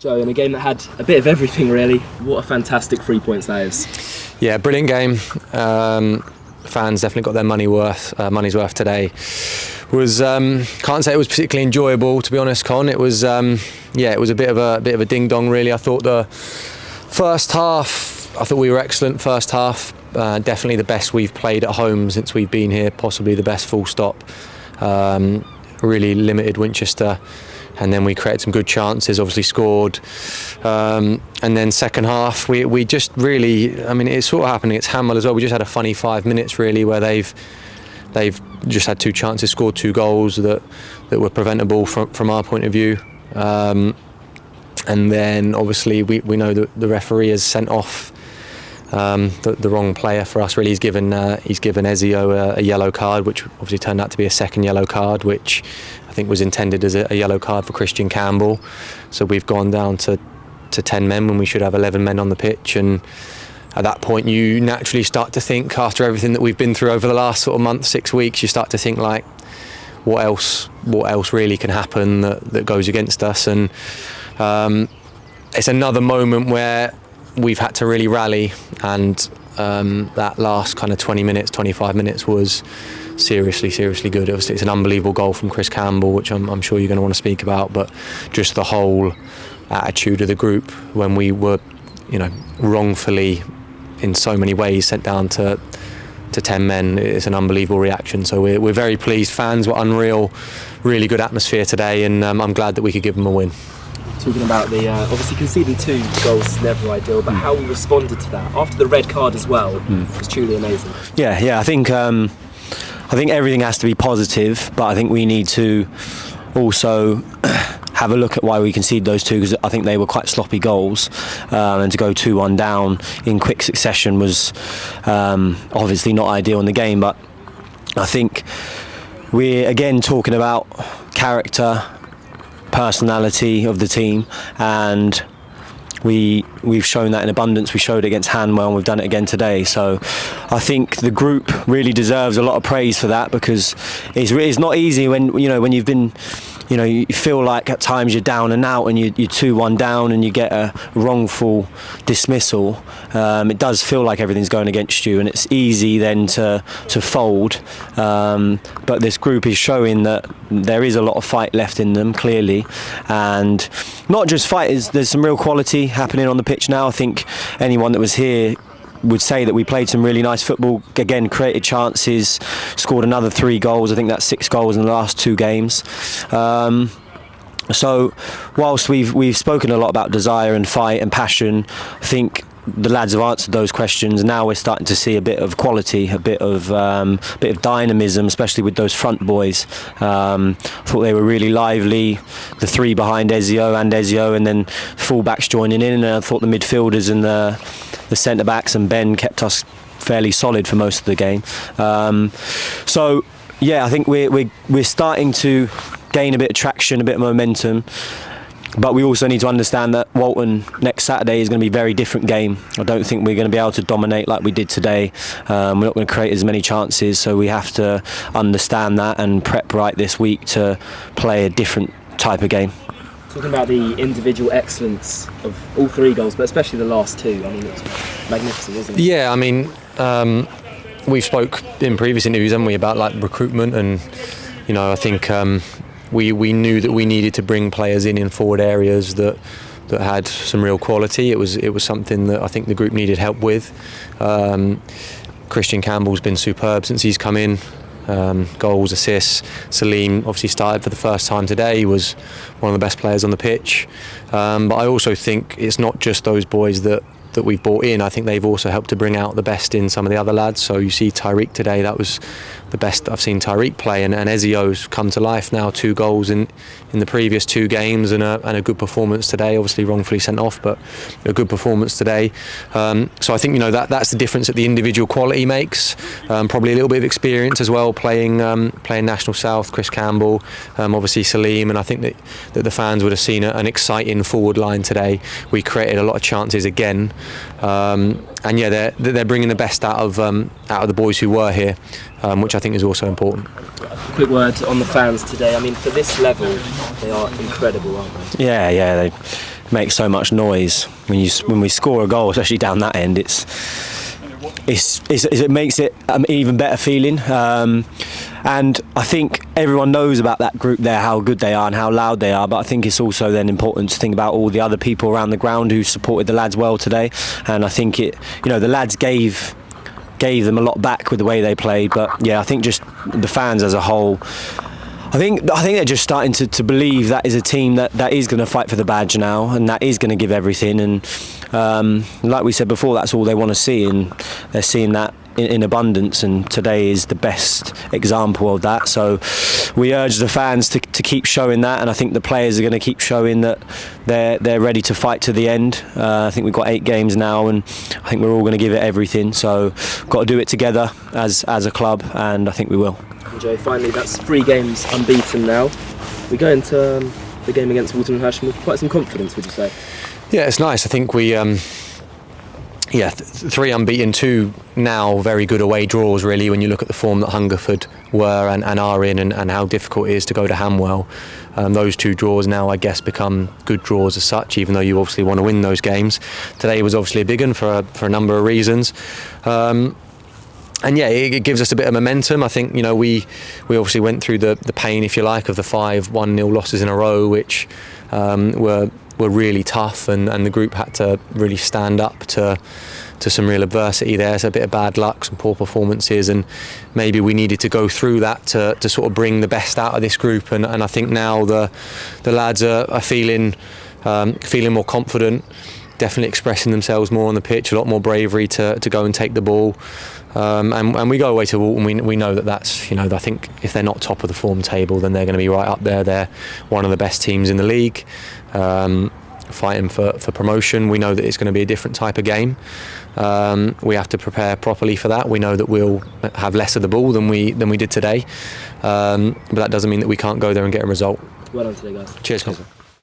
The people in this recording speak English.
Joe, in a game that had a bit of everything really, what a fantastic 3 points that is. Yeah, brilliant game. Fans definitely got their money's worth today. Can't say it was particularly enjoyable, to be honest, Con. It was it was a bit of a ding dong really. I thought the first half, we were excellent first half. Definitely the best we've played at home since we've been here, possibly the best full stop. Really limited Winchester. And then we created some good chances, obviously scored. And then second half, we just really, it's sort of happening. It's Hamwell as well. We just had a funny 5 minutes really where they've just had two chances, scored two goals that were preventable from our point of view. And then obviously we know that the referee has sent off the wrong player for us really. He's given Ezio a yellow card, which obviously turned out to be a second yellow card, which I think was intended as a yellow card for Christian Campbell. So we've gone down to 10 men when we should have 11 men on the pitch, and at that point you naturally start to think, after everything that we've been through over the last sort of month, 6 weeks, you start to think like, what else really can happen that goes against us? And it's another moment where we've had to really rally, and that last kind of 20 minutes, 25 minutes was seriously good. Obviously it's an unbelievable goal from Chris Campbell, which I'm sure you're going to want to speak about, but just the whole attitude of the group when we were, wrongfully in so many ways sent down to 10 men. It's an unbelievable reaction, so we're very pleased. Fans were unreal, really good atmosphere today, and I'm glad that we could give them a win. Talking about the obviously conceding 2 goals is never ideal, but how we responded to that after the red card as well was truly amazing. Yeah, I think everything has to be positive, but I think we need to also have a look at why we conceded those 2, because I think they were quite sloppy goals, and to go 2-1 down in quick succession was obviously not ideal in the game. But I think we're again talking about character, personality of the team, and we've shown that in abundance. We showed it against Hanwell, and we've done it again today. So I think the group really deserves a lot of praise for that, because it's not easy when you've been, you feel like at times you're down and out, and you're 2-1 down, and you get a wrongful dismissal. It does feel like everything's going against you, and it's easy then to fold. But this group is showing that there is a lot of fight left in them, clearly, and not just fight. There's some real quality happening on the pitch now. I think anyone that was here would say that we played some really nice football. Again, created chances, scored another 3 goals. I think that's 6 goals in the last 2 games. So whilst we've spoken a lot about desire and fight and passion, I think the lads have answered those questions. Now we're starting to see a bit of quality, a bit of dynamism, especially with those front boys. I thought they were really lively. The 3 behind Ezio, and then full-backs joining in. And I thought the midfielders and the centre backs and Ben kept us fairly solid for most of the game. So yeah, I think we're starting to gain a bit of traction, a bit of momentum. But we also need to understand that Walton next Saturday is going to be a very different game. I don't think we're going to be able to dominate like we did today. We're not going to create as many chances, so we have to understand that and prep right this week to play a different type of game. Talking about the individual excellence of all 3 goals, but especially the last 2, it was magnificent, wasn't it? Yeah, we've spoke in previous interviews, haven't we, about like recruitment, and I think we knew that we needed to bring players in forward areas that had some real quality. It was something that I think the group needed help with. Christian Campbell's been superb since he's come in. Goals, assists. Salim obviously started for the first time today. He was one of the best players on the pitch. But I also think it's not just those boys that we've brought in. I think they've also helped to bring out the best in some of the other lads. So you see Tyreek today, that was the best I've seen Tyreek play, and Ezio's come to life now. 2 goals in the previous 2 games, and a good performance today. Obviously wrongfully sent off, but a good performance today. So I think that's the difference that the individual quality makes. Probably a little bit of experience as well, playing National South. Chris Campbell, obviously Salim, and I think that the fans would have seen an exciting forward line today. We created a lot of chances again. And yeah, they're bringing the best out of the boys who were here, which I think is also important. A quick word on the fans today. For this level, they are incredible, aren't they? Yeah, makes so much noise when we score a goal, especially down that end. It makes it an even better feeling, and I think everyone knows about that group there, how good they are and how loud they are, but I think it's also then important to think about all the other people around the ground who supported the lads well today. And I think the lads gave them a lot back with the way they played. But yeah, I think just the fans as a whole, I think they're just starting to believe that is a team that is going to fight for the badge now, and that is going to give everything. And like we said before, that's all they want to see, and they're seeing that in abundance. And today is the best example of that. So we urge the fans to keep showing that, and I think the players are going to keep showing that they're ready to fight to the end. I think we've got 8 games now, and I think we're all going to give it everything. So we've got to do it together as a club, and I think we will. Joe, finally, that's 3 games unbeaten now. We go into the game against Walton and Hersham with quite some confidence, would you say? Yeah, it's nice. I think we, 3 unbeaten, 2 now very good away draws, really, when you look at the form that Hungerford were and are in, and how difficult it is to go to Hamwell. Those 2 draws now, I guess, become good draws as such, even though you obviously want to win those games. Today was obviously a big one for a number of reasons. And yeah, it gives us a bit of momentum. I think, we obviously went through the pain, if you like, of the 5 1-0 losses in a row, which were really tough, and the group had to really stand up to some real adversity there. So a bit of bad luck, some poor performances, and maybe we needed to go through that to sort of bring the best out of this group. And I think now the lads are feeling more confident, definitely expressing themselves more on the pitch, a lot more bravery to go and take the ball. And we go away to Walton. We know that's, I think if they're not top of the form table, then they're going to be right up there. They're one of the best teams in the league, fighting for promotion. We know that it's going to be a different type of game. We have to prepare properly for that. We know that we'll have less of the ball than we did today, but that doesn't mean that we can't go there and get a result. Well done today, guys. Cheers, guys.